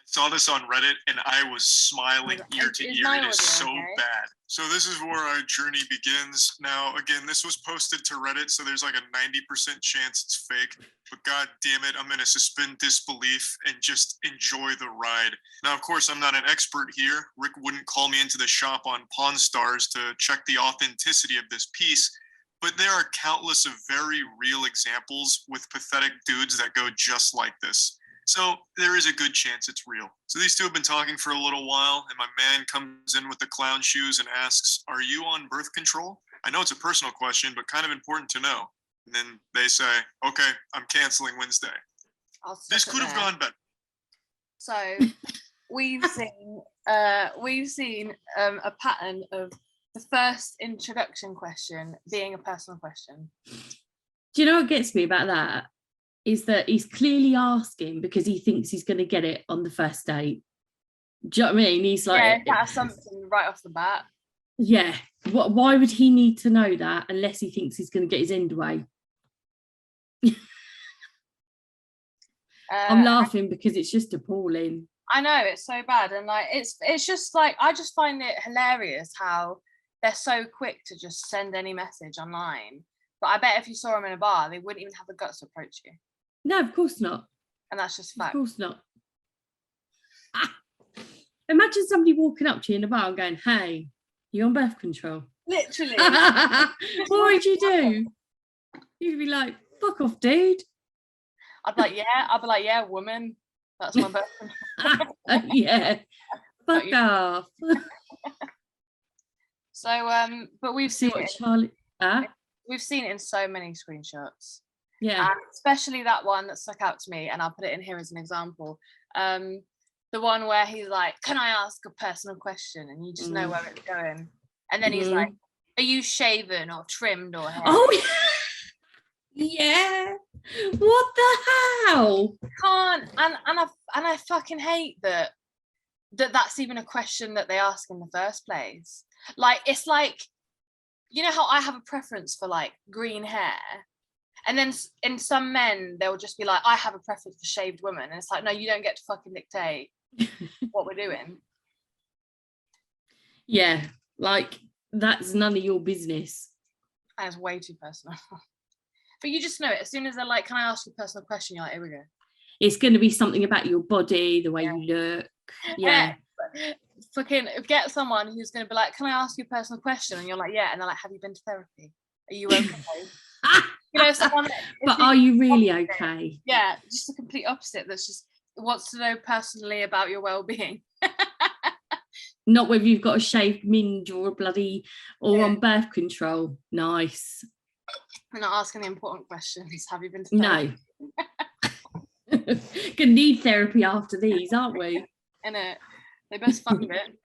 saw this on Reddit and I was smiling ear to Is ear. my It is so audio okay? bad. So this is where our journey begins. Now, again, this was posted to Reddit, so there's like a 90% chance it's fake. But god damn it, I'm going to suspend disbelief and just enjoy the ride. Now, of course, I'm not an expert here. Rick wouldn't call me into the shop on Pawn Stars to check the authenticity of this piece. But there are countless of very real examples with pathetic dudes that go just like this. So there is a good chance it's real. So these two have been talking for a little while, and my man comes in with the clown shoes and asks, "Are you on birth control?" I know it's a personal question, but kind of important to know. And then they say, "Okay, I'm canceling Wednesday." This could have gone better. So we've seen a pattern of the first introduction question being a personal question. Do you know what gets me about that? Is that he's clearly asking because he thinks he's going to get it on the first date. Do you know what I mean? He's like, yeah, that's something right off the bat. Yeah. Why would he need to know that unless he thinks he's going to get his end away? I'm laughing because it's just appalling. I know, it's so bad, and like it's just like, I just find it hilarious how they're so quick to just send any message online. But I bet if you saw them in a bar, they wouldn't even have the guts to approach you. No, of course not. And that's just fact. Of course not. Imagine somebody walking up to you in a bar and going, "Hey, you on birth control?" Literally. What would you do? You'd be like, "Fuck off, dude." I'd be like, yeah, woman. That's my birth control. Yeah. Fuck off. So, but we've seen what Charlie. We've seen it in so many screenshots. Yeah. Especially that one that stuck out to me, and I'll put it in here as an example. The one where he's like, "Can I ask a personal question?" And you just know where it's going. And then he's like, "Are you shaven or trimmed or hair?" Oh, yeah. What the hell? Can't. And I fucking hate that's even a question that they ask in the first place. Like, it's like, you know how I have a preference for like green hair, and then in some men they'll just be like, "I have a preference for shaved women," and it's like, no, you don't get to fucking dictate what we're doing. Yeah, like that's none of your business. And it's way too personal. But you just know it as soon as they're like, "Can I ask you a personal question?" You're like, "Here we go." It's going to be something about your body, the way you look. Yeah. Fucking get someone who's going to be like, "Can I ask you a personal question?" And you're like, "Yeah." And they're like, "Have you been to therapy? Are you okay?" You know, someone. But are you really okay? Yeah, just the complete opposite. That's just wants to know personally about your well-being. Not whether you've got a shaved minge or on birth control. Nice. We're not asking the important questions. Have you been to therapy? No. Gonna need therapy after these, aren't we? Innit? They best fund it.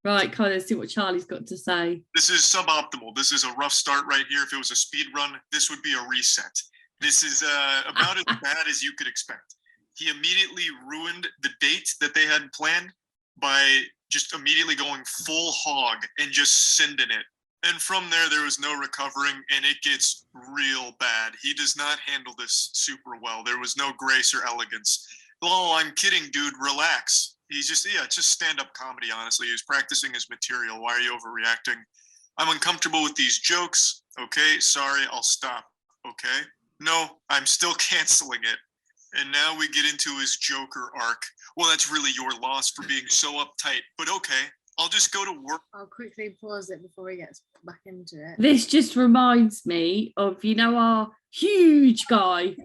Right, kind of see what Charlie's got to say. This is suboptimal. This is a rough start right here. If it was a speed run, this would be a reset. This is about as bad as you could expect. He immediately ruined the date that they had planned by just immediately going full hog and just sending it. And from there was no recovering, and it gets real bad. He does not handle this super well. There was no grace or elegance. "Oh, I'm kidding, dude. Relax." He's just, it's just stand-up comedy, honestly. He was practicing his material. Why are you overreacting? "I'm uncomfortable with these jokes." "Okay, sorry, I'll stop." "Okay." "No, I'm still canceling it." And now we get into his Joker arc. "Well, that's really your loss for being so uptight, but okay, I'll just go to work." I'll quickly pause it before he gets back into it. This just reminds me of, our huge guy.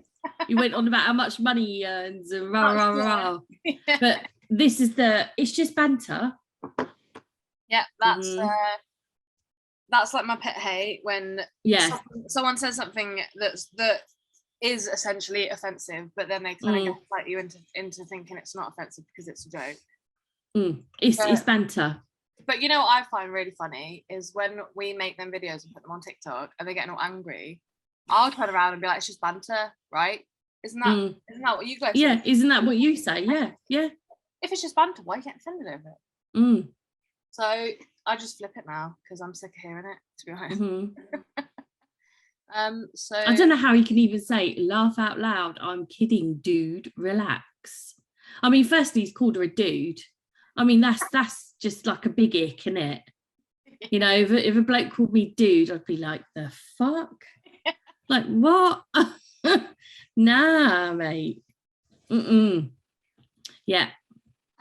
He went on about how much money he earns and rah. Yeah. But this is it's just banter. Yeah, that's like my pet hate when someone says something that is essentially offensive, but then they kind of gaslight you into thinking it's not offensive because it's a joke. It's banter. But you know what I find really funny is when we make them videos and put them on TikTok and they're getting all angry, I'll turn around and be like, "It's just banter, right? Isn't that what you guys say?" Isn't that what you say? Yeah. If it's just banter, why are you getting offended over it? So I just flip it now because I'm sick of hearing it, to be honest. So I don't know how he can even say, "Laugh out loud. I'm kidding, dude. Relax." I mean, firstly, he's called her a dude. I mean, that's just like a big ick, isn't it? You know, if a bloke called me dude, I'd be like, the fuck? Like, what? Nah, mate. Yeah.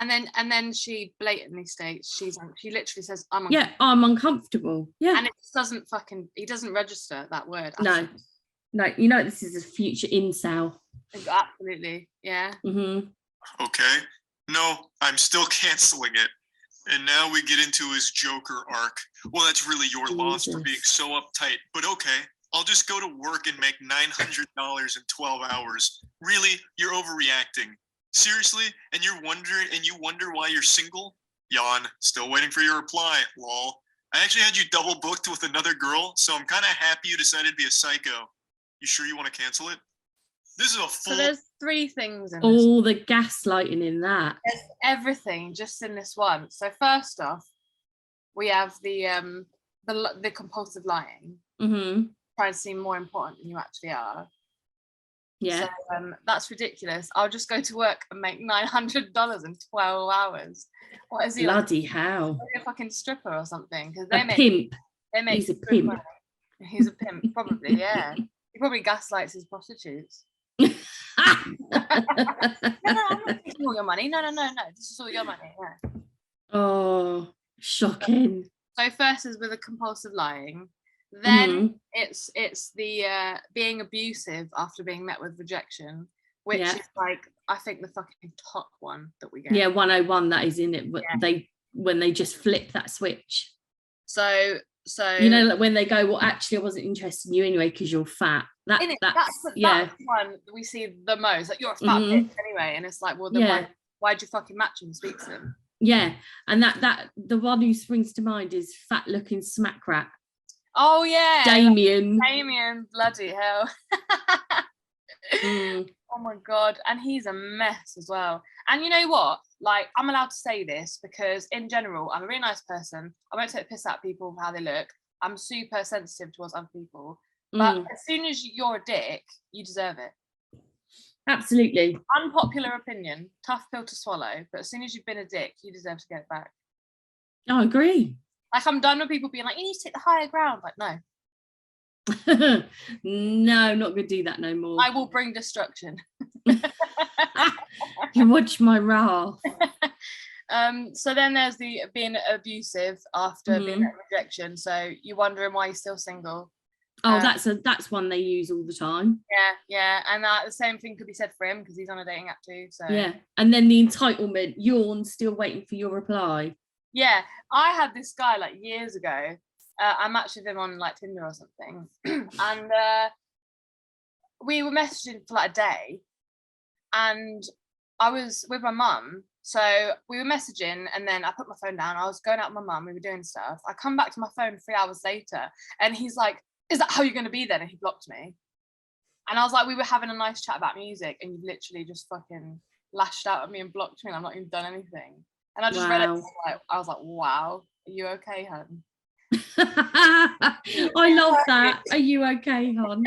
And then she blatantly states she literally says, I'm Yeah, I'm uncomfortable. Yeah. And it doesn't he doesn't register that word. No. No, you know, this is a future incel. Absolutely. Yeah. Okay. No, I'm still canceling it. And now we get into his Joker arc. Well, that's really your loss for being so uptight. But okay, I'll just go to work and make $900 in 12 hours. Really? You're overreacting. Seriously? And you wonder why you're single? Yawn. Still waiting for your reply. Lol. I actually had you double booked with another girl, so I'm kind of happy you decided to be a psycho. You sure you want to cancel it? This is a full... So there's 3 things in this. All the gaslighting in that. There's everything just in this one. So first off, we have the compulsive lying. Trying to seem more important than you actually are. Yeah. So that's ridiculous. I'll just go to work and make $900 in 12 hours. What is he? Bloody hell. A fucking stripper or something? Because pimp. They make He's a pimp. money. He's a pimp, probably, yeah. He probably gaslights his prostitutes. No, I'm not taking all your money. No. This is all your money. Yeah. Oh, shocking. So first is with the compulsive lying. Then it's the being abusive after being met with rejection, which is like, I think, the fucking top one that we get. Yeah, 101, that is in it. When they just flip that switch. So you know, like when they go, well, actually, I wasn't interested in you anyway because you're fat. That's one we see the most. Like, you're a fat bitch anyway, and it's like, well, then why'd you fucking match and speak to them? Yeah, and that the one who springs to mind is fat looking smack rat. Oh yeah, Damien, bloody hell. Oh my god, and he's a mess as well. And you know what, like, I'm allowed to say this because in general I'm a really nice person. I won't take the piss out of people for how they look. I'm super sensitive towards other people, but as soon as you're a dick, you deserve it. Absolutely. Unpopular opinion, tough pill to swallow, but as soon as you've been a dick, you deserve to get it back. I agree. Like, I'm done with people being like, you need to take the higher ground. Like, no. No, not gonna do that no more. I will bring destruction. You watch my wrath. So then there's the being abusive after being at rejection. So you're wondering why you're still single. Oh, that's one they use all the time. Yeah, and the same thing could be said for him because he's on a dating app too. So yeah, and then the entitlement, yawn, still waiting for your reply. Yeah, I had this guy like years ago. I matched with him on like Tinder or something, and we were messaging for like a day, and I was with my mum, so we were messaging, and then I put my phone down. I was going out with my mum. We were doing stuff. I come back to my phone 3 hours later, and he's like, "Is that how you're going to be then?" And he blocked me, and I was like, "We were having a nice chat about music, and you literally just fucking lashed out at me and blocked me, and I've not even done anything." And I just read it. I was like, "Wow, are you okay, hun?" I love that. Are you okay, hon?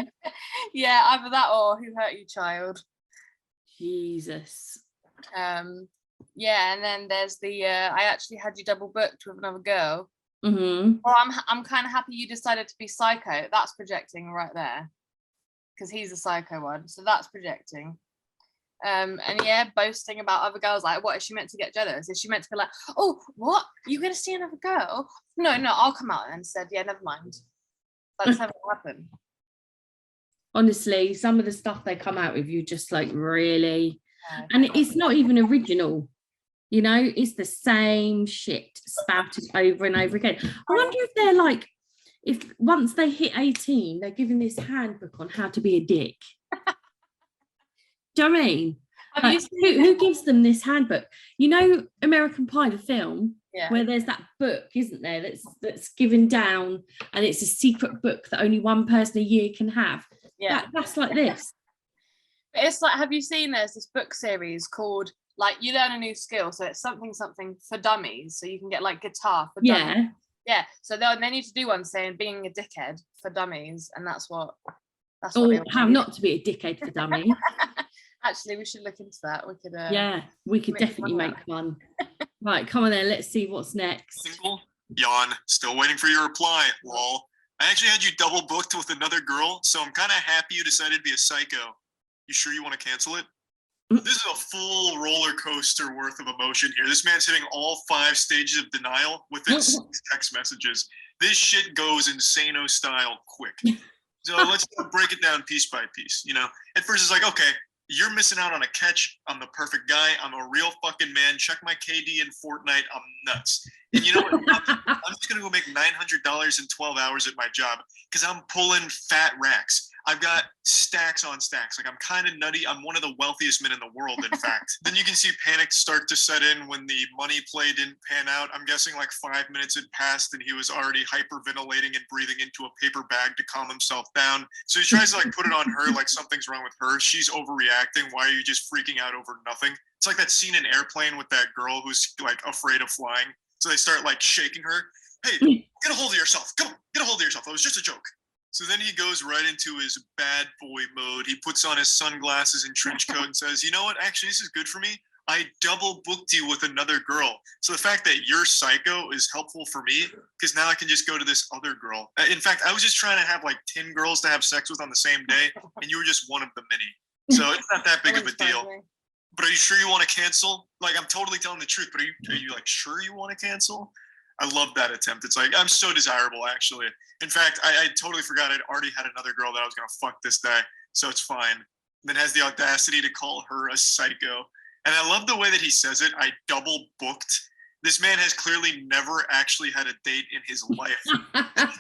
Yeah, either that or who hurt you, child. Jesus. Yeah, and then there's the I actually had you double booked with another girl. Well, I'm kind of happy you decided to be psycho. That's projecting right there, because he's a psycho one. So that's projecting. And yeah, boasting about other girls. Like, what is she meant to get jealous? Is she meant to be like, oh, what? You gonna see another girl? No, I'll come out and said, yeah, never mind. That's never happen. Honestly, some of the stuff they come out with, you just like, really, and it's not even original. You know, it's the same shit spouted over and over again. I wonder if they're like, if once they hit 18, they're given this handbook on how to be a dick. Do you know what I mean? Like, who gives them this handbook? You know, American Pie, the film, where there's that book, isn't there, that's given down, and it's a secret book that only one person a year can have. Yeah, that's like this. It's like, have you seen there's this book series called, like, you learn a new skill, so it's something for dummies, so you can get like guitar for dummies. Yeah, so they need to do one saying being a dickhead for dummies, and that's what how not to be a dickhead for dummies. Actually, we should look into that. We could. Yeah, we could definitely make one. Right, come on then. Let's see what's next. Single? Yawn. Still waiting for your reply. Lol. I actually had you double booked with another girl, so I'm kind of happy you decided to be a psycho. You sure you want to cancel it? This is a full roller coaster worth of emotion here. This man's hitting all 5 stages of denial within 6 text messages. This shit goes insano style quick. So let's break it down piece by piece. You know, at first it's like, okay, you're missing out on a catch. I'm the perfect guy. I'm a real fucking man. Check my KD in Fortnite. I'm nuts. And you know what? I'm just going to go make $900 in 12 hours at my job because I'm pulling fat racks. I've got stacks on stacks. Like, I'm kind of nutty. I'm one of the wealthiest men in the world, in fact. Then you can see panic start to set in when the money play didn't pan out. I'm guessing like 5 minutes had passed and he was already hyperventilating and breathing into a paper bag to calm himself down. So he tries to like put it on her like something's wrong with her. She's overreacting. Why are you just freaking out over nothing? It's like that scene in Airplane with that girl who's like afraid of flying. So they start like shaking her. Hey, get a hold of yourself. Come on, get a hold of yourself. It was just a joke. So then he goes right into his bad boy mode. He puts on his sunglasses and trench coat and says, you know what? Actually, this is good for me. I double booked you with another girl. So the fact that you're psycho is helpful for me because now I can just go to this other girl. In fact, I was just trying to have like 10 girls to have sex with on the same day, and you were just one of the many. So it's not that big of a deal. But are you sure you want to cancel? Like, I'm totally telling the truth, but are you like sure you want to cancel? I love that attempt. It's like, I'm so desirable, actually. In fact, I totally forgot I'd already had another girl that I was going to fuck this day, so it's fine. And then has the audacity to call her a psycho. And I love the way that he says it. I double booked. This man has clearly never actually had a date in his life.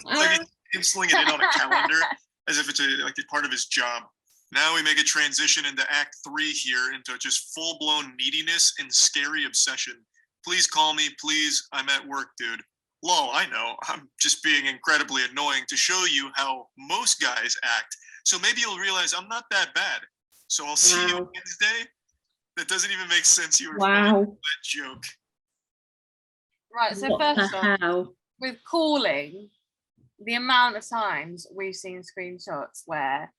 Like he's penciling it in on a calendar as if it's like a part of his job. Now we make a transition into Act 3 here, into just full-blown neediness and scary obsession. Please call me, please. I'm at work, dude. Lol, I know. I'm just being incredibly annoying to show you how most guys act. So maybe you'll realize I'm not that bad. So I'll see you Wednesday. That doesn't even make sense. You were that joke. Right, so first off, with calling, the amount of times we've seen screenshots where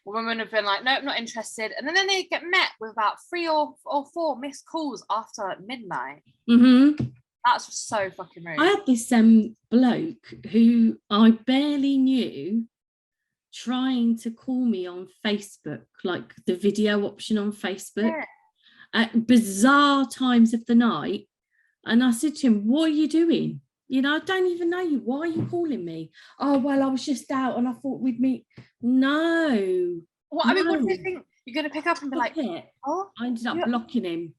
women have been like, nope, not interested. And then they get met with about 3 or 4 missed calls after like midnight. Mm-hmm. That's so fucking rude. I had this bloke who I barely knew trying to call me on Facebook, like the video option on Facebook, at bizarre times of the night. And I said to him, what are you doing? You know, I don't even know you. Why are you calling me? Oh, well, I was just out and I thought we'd meet. No. Well, I mean, what do you think? You're going to pick up and be like, oh, I ended up blocking him.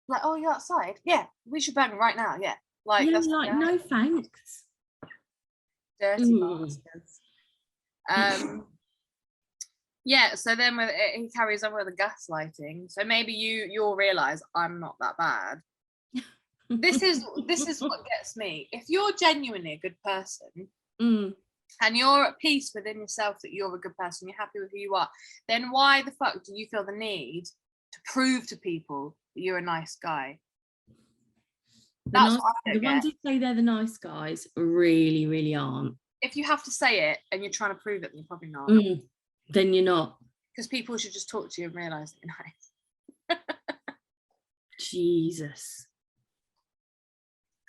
Like, oh, you're outside? Yeah, we should bang right now. Yeah. Like, yeah, like, no thanks. Dirty bastards. Yeah, so then he carries on with the gaslighting. So maybe you'll realise I'm not that bad. This is what gets me. If you're genuinely a good person and you're at peace within yourself that you're a good person, you're happy with who you are, then why the fuck do you feel the need to prove to people that you're a nice guy? That's what I don't get. The ones who say they're the nice guys really, really aren't. If you have to say it and you're trying to prove it, then you're probably not. Then you're not. Because people should just talk to you and realise that you're nice. Jesus.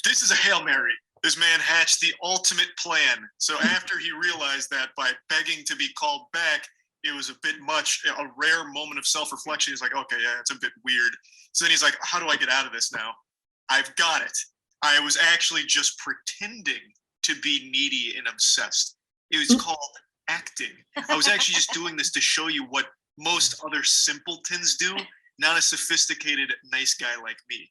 This is a Hail Mary. This man hatched the ultimate plan. So after he realized that by begging to be called back, it was a bit much, a rare moment of self-reflection. He's like, okay, yeah, it's a bit weird. So then he's like, how do I get out of this now? I've got it. I was actually just pretending to be needy and obsessed. It was called acting. I was actually just doing this to show you what most other simpletons do, not a sophisticated, nice guy like me.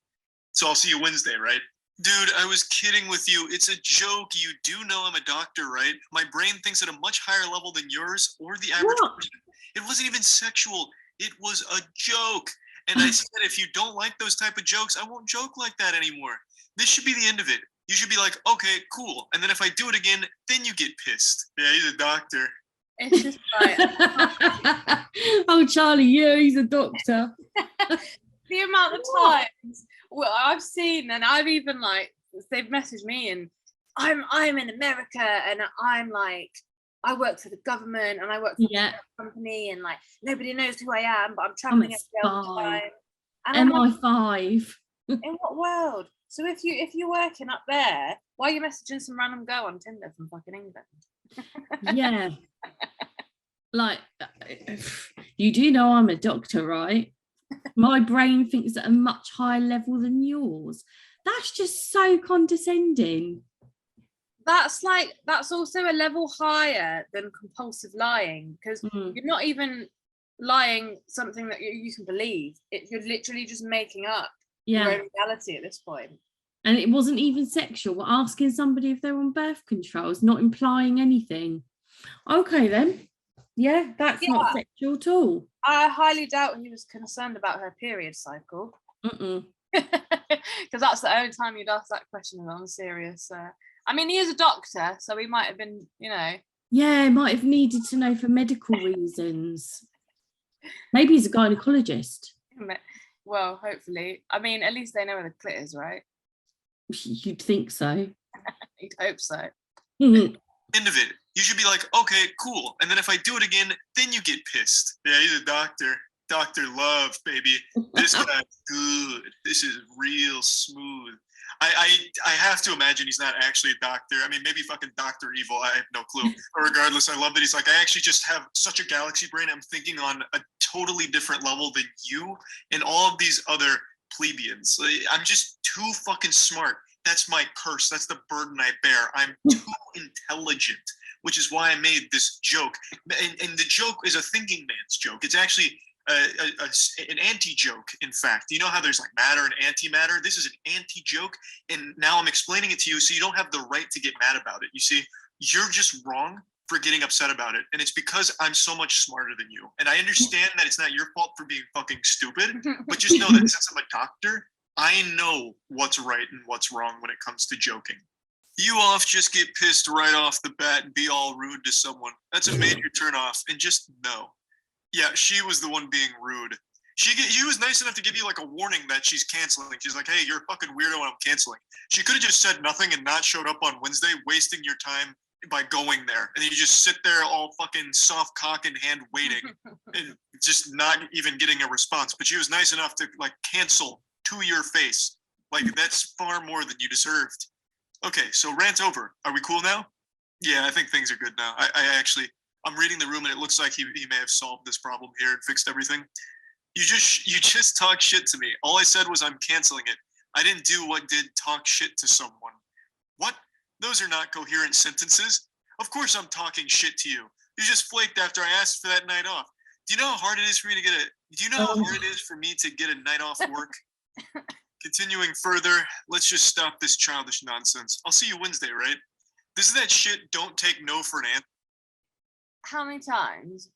So I'll see you Wednesday, right? Dude, I was kidding with you. It's a joke. You do know I'm a doctor, right? My brain thinks at a much higher level than yours or the average person. It wasn't even sexual. It was a joke. And I said, if you don't like those type of jokes, I won't joke like that anymore. This should be the end of it. You should be like, okay, cool. And then if I do it again, then you get pissed. Yeah, he's a doctor. It's just like... Oh, Charlie, yeah, he's a doctor. The amount of times I've seen, and I've even like, they've messaged me and I'm in America and I'm like, I work for the government and I work for a company and like nobody knows who I am, but I'm traveling every other time. And MI5. In what world? So if you're working up there, why are you messaging some random girl on Tinder from fucking England? Yeah. Like, you do know I'm a doctor, right? My brain thinks at a much higher level than yours. That's just so condescending. That's also a level higher than compulsive lying, because you're not even lying something that you can believe. You're literally just making up your own reality at this point. And it wasn't even sexual. We're asking somebody if they're on birth control. It's not implying anything. Okay then. Yeah, that's not sexual at all. I highly doubt he was concerned about her period cycle. Because that's the only time you'd ask that question on serious. I mean, he is a doctor, so he might have been, you know. Yeah, might have needed to know for medical reasons. Maybe he's a gynecologist. Well, hopefully. I mean, at least they know where the clit is, right? You'd think so. You'd hope so. End of it. You should be like, okay, cool. And then if I do it again, then you get pissed. Yeah, he's a doctor. Dr. Love, baby. This guy's good. This is real smooth. I have to imagine he's not actually a doctor. I mean, maybe fucking Dr. Evil. I have no clue. But regardless, I love that he's like, I actually just have such a galaxy brain. I'm thinking on a totally different level than you and all of these other plebeians. I'm just too fucking smart. That's my curse. That's the burden I bear. I'm too intelligent, which is why I made this joke. And the joke is a thinking man's joke. It's actually an anti-joke, in fact. You know how there's like matter and antimatter? This is an anti-joke, and now I'm explaining it to you so you don't have the right to get mad about it. You see, you're just wrong for getting upset about it, and it's because I'm so much smarter than you. And I understand that it's not your fault for being fucking stupid, but just know that since I'm a doctor, I know what's right and what's wrong when it comes to joking. You off just get pissed right off the bat and be all rude to someone. That's a major turn off, and just know. Yeah, she was the one being rude. She was nice enough to give you like a warning that she's canceling. She's like, hey, you're a fucking weirdo and I'm canceling. She could have just said nothing and not showed up on Wednesday, wasting your time by going there. And then you just sit there all fucking soft cock in hand waiting and just not even getting a response. But she was nice enough to like cancel to your face. Like that's far more than you deserved. Okay, so rant over. Are we cool now? Yeah, I think things are good now. I'm reading the room and it looks like he may have solved this problem here and fixed everything. You just talk shit to me. All I said was I'm canceling it. I didn't do what did talk shit to someone. What? Those are not coherent sentences. Of course I'm talking shit to you. You just flaked after I asked for that night off. Do you know how hard it is for me to get a night off work? Continuing further, let's just stop this childish nonsense. I'll see you Wednesday, right? This is that shit, don't take no for an answer. How many times?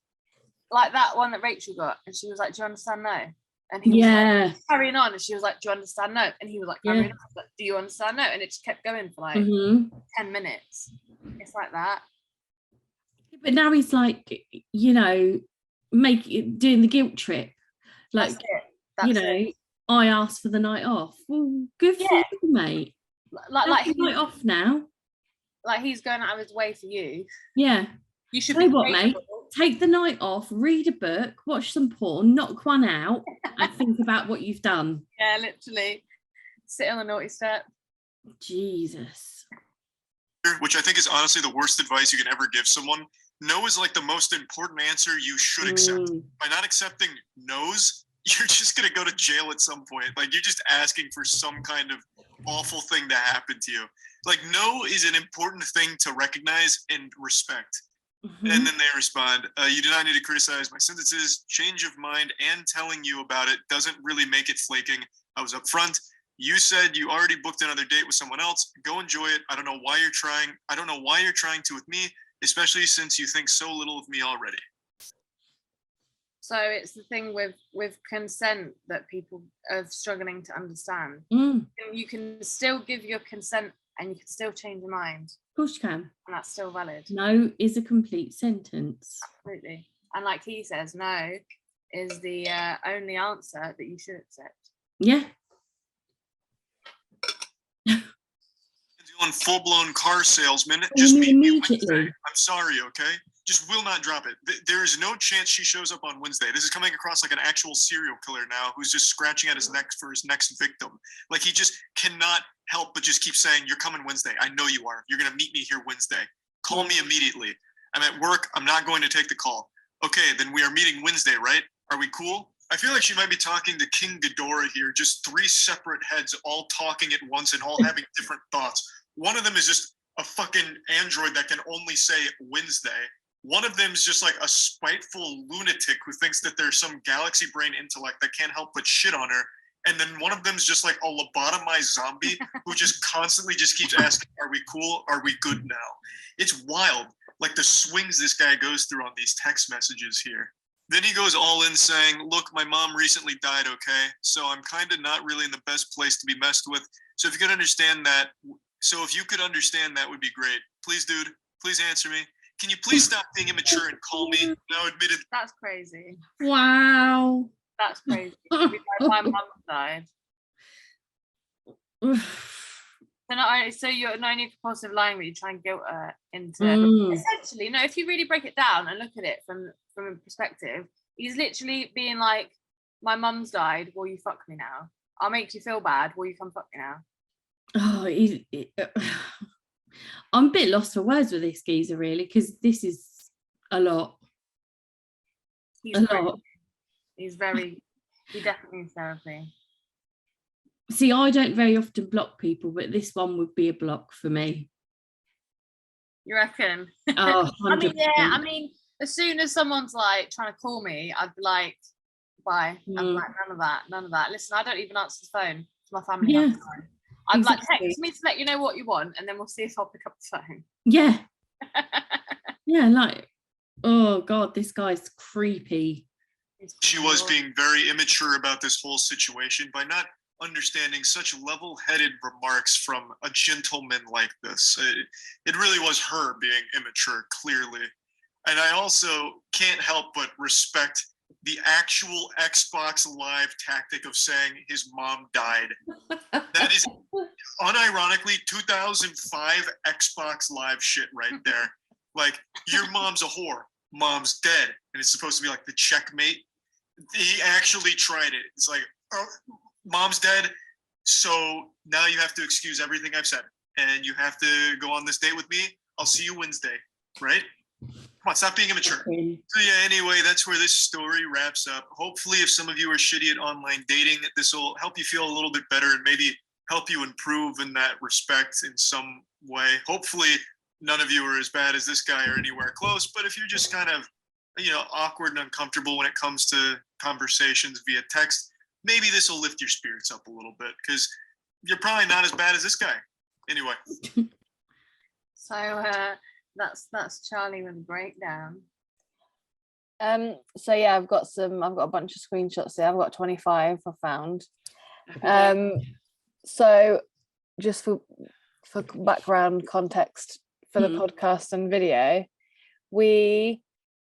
Like that one that Rachel got, and she was like, do you understand no? And he was like, carrying on, and she was like, do you understand no? And he was like, carrying on, like, do you understand no? And it just kept going for like 10 minutes. It's like that. But now he's like, you know, doing the guilt trip. Like, That's it. I asked for the night off. Well, good for you, mate. Like night off now. Like he's going out of his way for you. Yeah. You should be what, mate? Take the night off, read a book, watch some porn, knock one out, and think about what you've done. Yeah, literally. Sit on the naughty step. Jesus. Which I think is honestly the worst advice you can ever give someone. No is like the most important answer you should accept. By not accepting no's, you're just going to go to jail at some point. Like you're just asking for some kind of awful thing to happen to you. Like no is an important thing to recognize and respect. And then they respond, you do not need to criticize my sentences. Change of mind and telling you about it doesn't really make it flaking. I was upfront. You said you already booked another date with someone else. Go enjoy it. I don't know why you're trying to with me, especially since you think so little of me already. So it's the thing with consent that people are struggling to understand. You can still give your consent and you can still change your mind. Of course you can. And that's still valid. No is a complete sentence. Absolutely. And like he says, no is the only answer that you should accept. Yeah. full-blown car salesman. Call Just me meet me immediately. Wednesday. I'm sorry, okay? Just will not drop it. There is no chance she shows up on Wednesday. This is coming across like an actual serial killer now who's just scratching at his neck for his next victim. Like he just cannot help but just keep saying, "You're coming Wednesday. I know you are. You're going to meet me here Wednesday. Call me immediately. I'm at work. I'm not going to take the call." Okay, then we are meeting Wednesday, right? Are we cool? I feel like she might be talking to King Ghidorah here, just three separate heads all talking at once and all having different thoughts. One of them is just a fucking android that can only say Wednesday. One of them is just like a spiteful lunatic who thinks that there's some galaxy brain intellect that can't help but shit on her. And then one of them is just like a lobotomized zombie who just constantly just keeps asking, "Are we cool? Are we good now?" It's wild, like the swings this guy goes through on these text messages here. Then he goes all in saying, "Look, my mom recently died, okay? So I'm kind of not really in the best place to be messed with. So if you could understand that, would be great. Please, dude, please answer me. Can you please stop being immature and call me?" Now admitted. That's crazy. Wow. That's crazy. My mum died. So you're not only positive lying, but you try and guilt her into essentially. No, if you really break it down and look at it from a perspective, he's literally being like, "My mum's died. Will you fuck me now? I'll make you feel bad. Will you come fuck me now?" I'm a bit lost for words with this geezer, really, because this is a lot. He definitely needs therapy. See, I don't very often block people, but this one would be a block for me. You reckon? Oh, 100%. I mean, as soon as someone's like trying to call me, I'd be like, "Bye." I'm like, none of that. Listen, I don't even answer the phone to my family. Yeah. I'd like text me to let you know what you want, and then we'll see if I'll pick up the phone. Yeah. Yeah, like, oh God, this guy's creepy. She was being very immature about this whole situation by not understanding such level-headed remarks from a gentleman like this. It really was her being immature, clearly. And I also can't help but respect the actual Xbox Live tactic of saying his mom died. That is unironically 2005 Xbox Live shit right there. Like, your mom's a whore, mom's dead, and it's supposed to be like the checkmate. He actually tried it. It's like, "Oh, mom's dead, so now you have to excuse everything I've said, and you have to go on this date with me. I'll see you Wednesday, right? Come on, stop being immature." So yeah, anyway, that's where this story wraps up. Hopefully, if some of you are shitty at online dating, this will help you feel a little bit better and maybe help you improve in that respect in some way. Hopefully, none of you are as bad as this guy or anywhere close, but if you're just kind of, awkward and uncomfortable when it comes to conversations via text, maybe this will lift your spirits up a little bit, because you're probably not as bad as this guy. Anyway. So that's Charlie with a breakdown. So yeah, I've got a bunch of screenshots here. I've got 25 I found. So just for background context for the podcast and video, we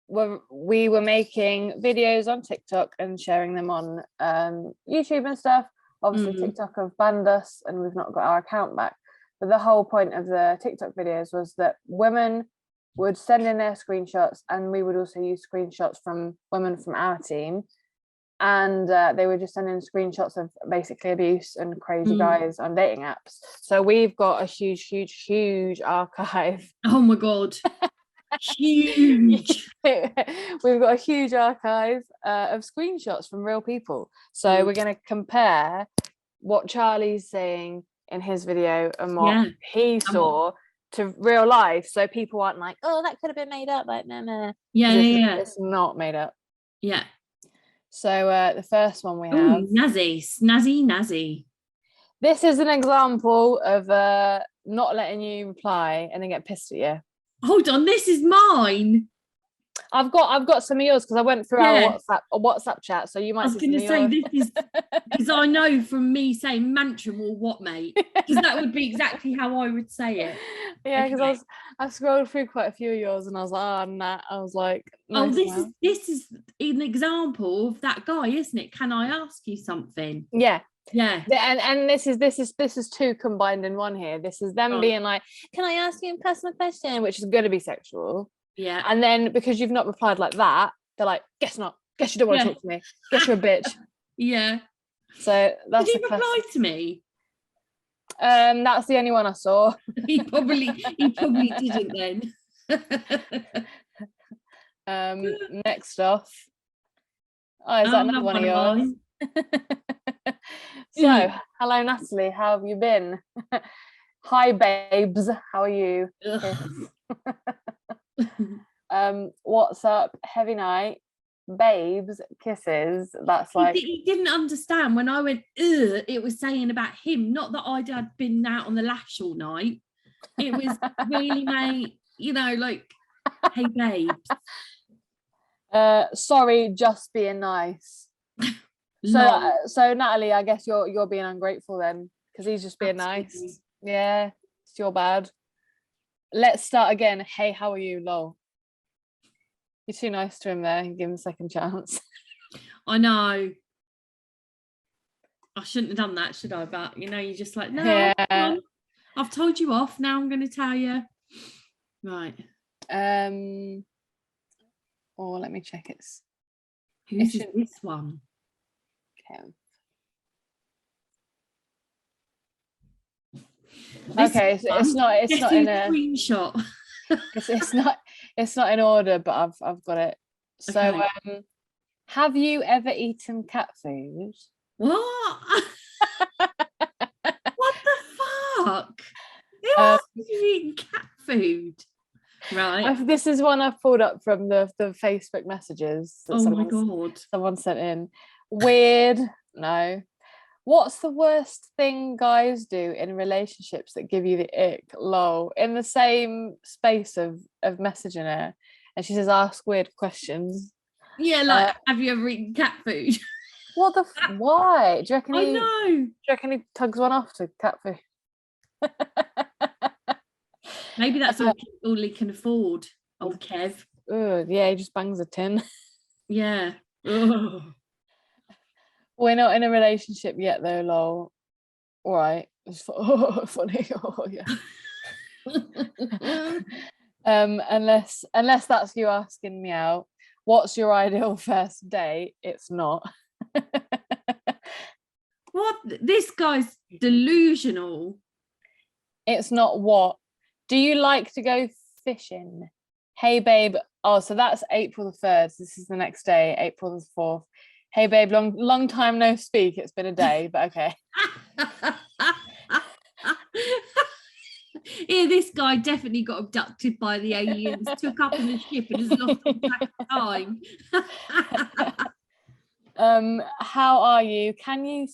were making videos on TikTok and sharing them on YouTube and stuff. Obviously TikTok have banned us and we've not got our account back, but the whole point of the TikTok videos was that women would send in their screenshots, and we would also use screenshots from women from our team, and they would just send in screenshots of basically abuse and crazy guys on dating apps. So we've got a huge archive. Oh my God. Huge. We've got a huge archive of screenshots from real people. So we're going to compare what Charlie's saying in his video and what he saw to real life, so people aren't like, "Oh, that could have been made up." Like, no. It's not made up. Yeah. So the first one we have, snazzy. This is an example of not letting you reply and then get pissed at you. Hold on, this is mine. I've got some of yours because I went through Yeah. our WhatsApp chat, so you might. I was see some going to of say yours. this is because I know from me saying mantra or what, mate, because that would be exactly how I would say it. Yeah, because Okay. I scrolled through quite a few of yours, and I was like, oh, nah. I was like, Oh, nice this is an example of that guy, isn't it? Can I ask you something? yeah. Yeah. And this is two combined in one here. This is them being like, can I ask you a personal question, which is going to be sexual. Yeah. And then because you've not replied like that, they're like, guess not. Guess you don't want to talk to me. Guess you're a bitch. Yeah. So that's Did he reply to me? That's the only one I saw. He probably didn't then. Next off. Oh, is that another one of yours? So, hello Natalie, how have you been? Hi babes, how are you? What's up? Heavy night, babes, kisses. That's like he didn't understand when I went, ugh, it was saying about him, not that I'd had been out on the lash all night. It was really, mate, you know, like, hey babes. Sorry, just being nice. So Natalie, I guess you're being ungrateful then, because he's just being nice. Yeah, it's your bad. Let's start again. Hey, how are you? Lol. You're too nice to him there. You give him a second chance. I know. I shouldn't have done that, should I? But you know, you're just like, no, yeah. I've told you off. Now I'm going to tell you. Right. Oh, let me check. Who's this one? Okay, so it's not in a screenshot. it's not in order, but I've got it. So Okay. Have you ever eaten cat food? What? What the fuck? Who asked you eating cat food? Right. This is one I've pulled up from the Facebook messages that my god, someone sent in. Weird. No. What's the worst thing guys do in relationships that give you the ick? Lol. In the same space of messaging her, and she says, ask weird questions. Yeah, like, have you ever eaten cat food? What the why? Do you reckon I know. Do you reckon he tugs one off to cat food? Maybe that's all he can afford. Old Kev. Yeah, he just bangs a tin. Yeah. Ugh. We're not in a relationship yet though, lol. All right. It's funny. Oh yeah. Unless that's you asking me out. What's your ideal first date? It's not. What? This guy's delusional. It's not what. Do you like to go fishing? Hey babe. Oh, so that's April the 3rd. This is the next day, April the 4th. Hey babe, long time no speak. It's been a day, but okay. Yeah, this guy definitely got abducted by the aliens, took up in the ship and has lost all track of time. How are you? Can you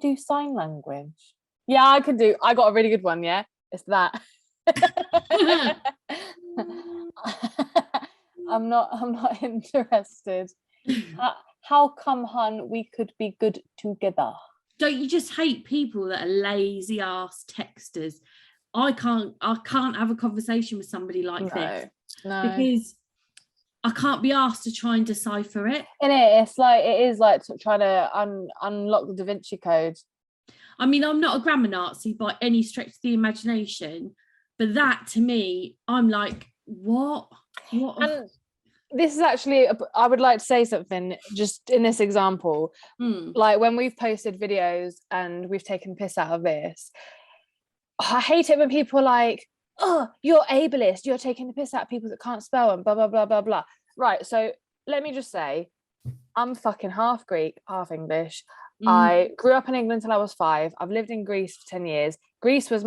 do sign language? Yeah, I got a really good one, yeah. It's that. I'm not interested. How come, hun, we could be good together? Don't you just hate people that are lazy ass texters? I can't have a conversation with somebody like this. No. Because I can't be asked to try and decipher it. And it is like trying to unlock the Da Vinci Code. I mean, I'm not a grammar Nazi by any stretch of the imagination, but that to me, I'm like, what? And this is actually, I would like to say something just in this example. Like when we've posted videos and we've taken piss out of this, I hate it when people are like, oh, you're ableist, you're taking the piss out of people that can't spell and blah, blah, blah, blah, blah. Right, so let me just say, I'm fucking half Greek, half English. I grew up in England till I was 5. I've lived in Greece for 10 years. Greek was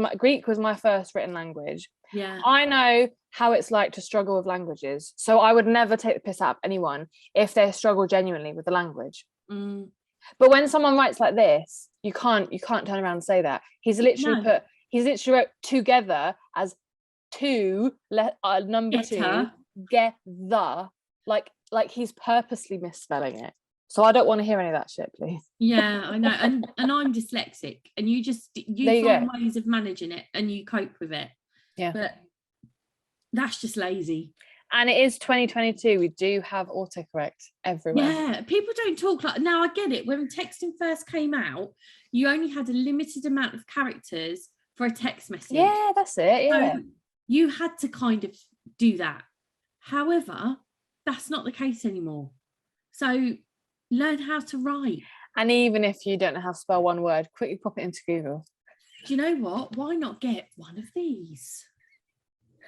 my first written language. Yeah. I know how it's like to struggle with languages. So I would never take the piss out of anyone if they struggle genuinely with the language. But when someone writes like this, you can't turn around and say that. He's literally wrote together as number Get 2. Her. together. Like he's purposely misspelling it. So I don't want to hear any of that shit, please. Yeah, I know. And I'm dyslexic, and you There you find go. ways of managing it and you cope with it. Yeah. But that's just lazy. And it is 2022. We do have autocorrect everywhere. Yeah, people don't talk like, now I get it. When texting first came out, you only had a limited amount of characters for a text message. Yeah, that's it. Yeah. So you had to kind of do that. However, that's not the case anymore. So learn how to write. And even if you don't know how to spell one word, quickly pop it into Google. Do you know what? Why not get one of these?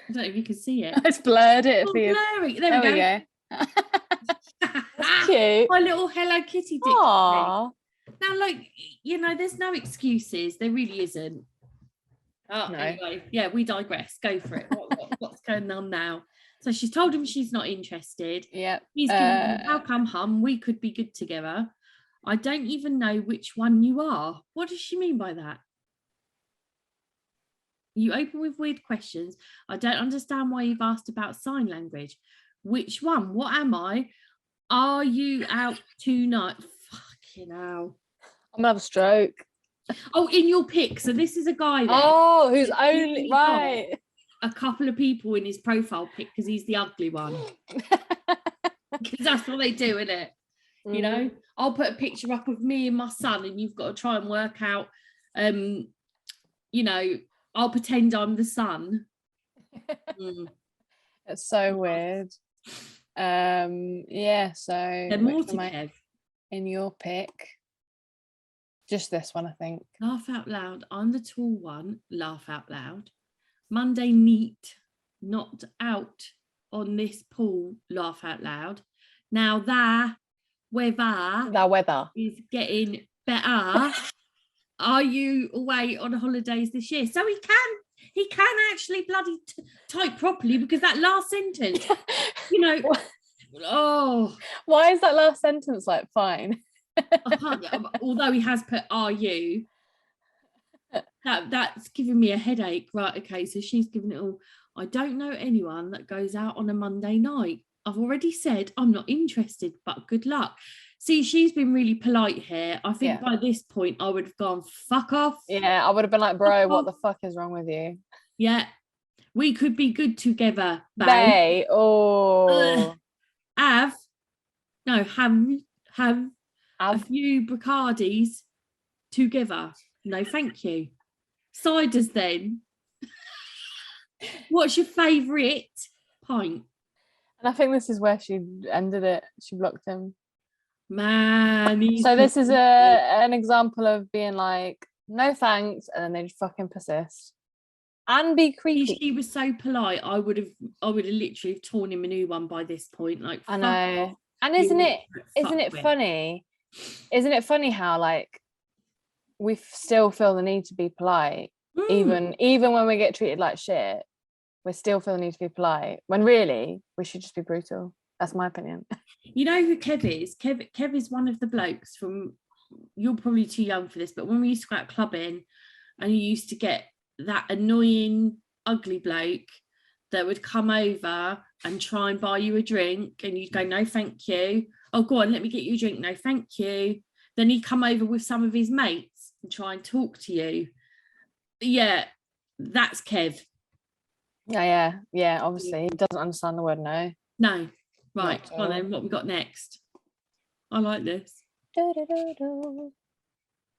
I don't know if you can see it. It's blurred it Oh, for you. blurry. There we go. That's cute. My little Hello Kitty dictionary. Aww. Now, like, you know, there's no excuses. There really isn't. Oh, No. Anyway, yeah, we digress. Go for it. What's going on now? So she's told him she's not interested. Yep. He's given him, how come, hum? We could be good together. I don't even know which one you are. What does she mean by that? You open with weird questions. I don't understand why you've asked about sign language. Which one? What am I? Are you out tonight? Fucking hell. I'm gonna have a stroke. Oh, in your pic. So this is a guy there. Oh, who's He's only only got right. a couple of people in his profile pic because he's the ugly one. Because that's what they do, isn't it? You know, I'll put a picture up of me and my son, and you've got to try and work out, you know, I'll pretend I'm the son. It's so weird. Yeah, so They're more which to am I Kev. in your pick? Just this one, I think. Laugh out loud. I'm the tall one. Laugh out loud. Monday neat. Not out on this pool. Laugh out loud. Now the weather is getting better. Are you away on holidays this year? So he can actually bloody type properly, because that last sentence, you know, oh, why is that last sentence like fine? I can't, although he has put are you, that's giving me a headache. Right, okay, so she's given it all. I don't know anyone that goes out on a Monday night. I've already said I'm not interested, but good luck. See, she's been really polite here. I think by this point I would have gone, fuck off. Yeah, I would have been like, bro, what the fuck is wrong with you? Yeah, we could be good together, babe. They, oh. Have a few Bacardis together. No, thank you. Ciders then. What's your favourite pint? And I think this is where she ended it. She blocked him. Man. So this is an example of being like, no thanks, and then they just fucking persist. And be creepy. She was so polite. I would have literally torn him a new one by this point. Like, I know. And isn't it funny? Isn't it funny how like we still feel the need to be polite, even when we get treated like shit, we still feel the need to be polite, when really we should just be brutal. That's my opinion. You know who Kev is? Kev is one of the blokes from, you're probably too young for this, but when we used to go out clubbing and you used to get that annoying ugly bloke that would come over and try and buy you a drink, and you'd go, no thank you. Oh, go on, let me get you a drink. No thank you. Then he'd come over with some of his mates and try and talk to you. Yeah, that's Kev. Yeah, obviously he doesn't understand the word no. Right, come on then, what we got next? I like this.